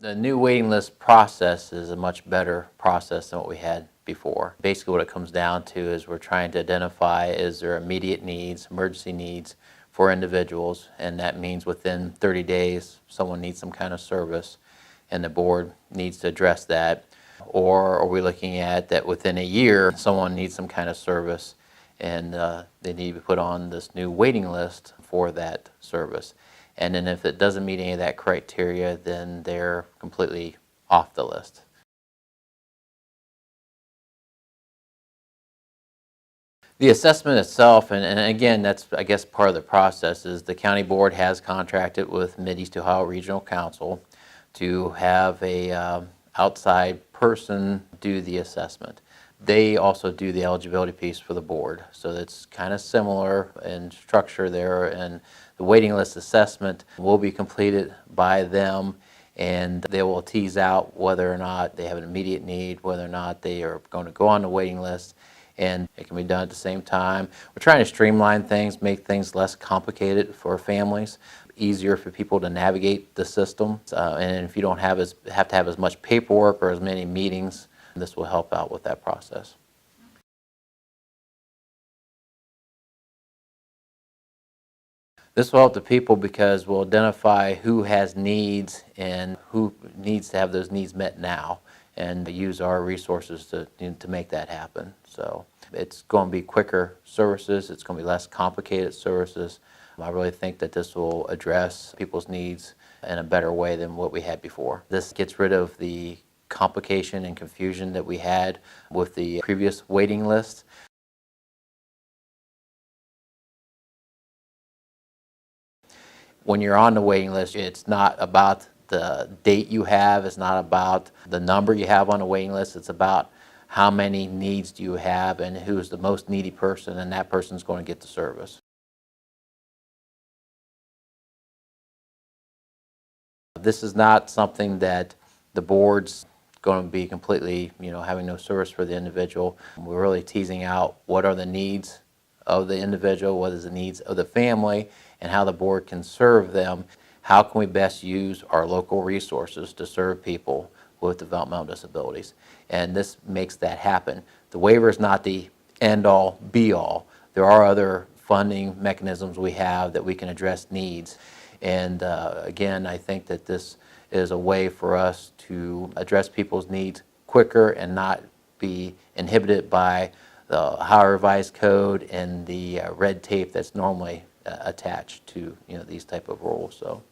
The new waiting list process is a much better process than what we had before. Basically what it comes down to is we're trying to identify is there immediate needs, emergency needs for individuals, and that means within 30 days someone needs some kind of service and the board needs to address that. Or are we looking at that within a year someone needs some kind of service and they need to be put on this new waiting list for that service. And then if it doesn't meet any of that criteria, then they're completely off the list. The assessment itself, and again, that's I guess part of the process, is the county board has contracted with Mid-East Ohio Regional Council to have a outside person do the assessment. They also do the eligibility piece for the board, so it's kind of similar in structure there, and the waiting list assessment will be completed by them, and they will tease out whether or not they have an immediate need, whether or not they are going to go on the waiting list, and it can be done at the same time. We're trying to streamline things, make things less complicated for families, easier for people to navigate the system, and if you don't have to have as much paperwork or as many meetings, this will help out with that process. This will help the people because we'll identify who has needs and who needs to have those needs met now, and use our resources to make that happen. So it's going to be quicker services, it's going to be less complicated services. I really think that this will address people's needs in a better way than what we had before. This gets rid of the complication and confusion that we had with the previous waiting list. When you're on the waiting list, it's not about the date you have, it's not about the number you have on the waiting list, it's about how many needs do you have and who's the most needy person, and that person's going to get the service. This is not something that the board's going to be completely, having no service for the individual. We're really teasing out what are the needs of the individual, what is the needs of the family, and how the board can serve them. How can we best use our local resources to serve people with developmental disabilities? And this makes that happen. The waiver is not the end-all, be-all. There are other funding mechanisms we have that we can address needs. And again, I think that this is a way for us to address people's needs quicker and not be inhibited by the Ohio Revised Code and the red tape that's normally attached to these type of rules. So.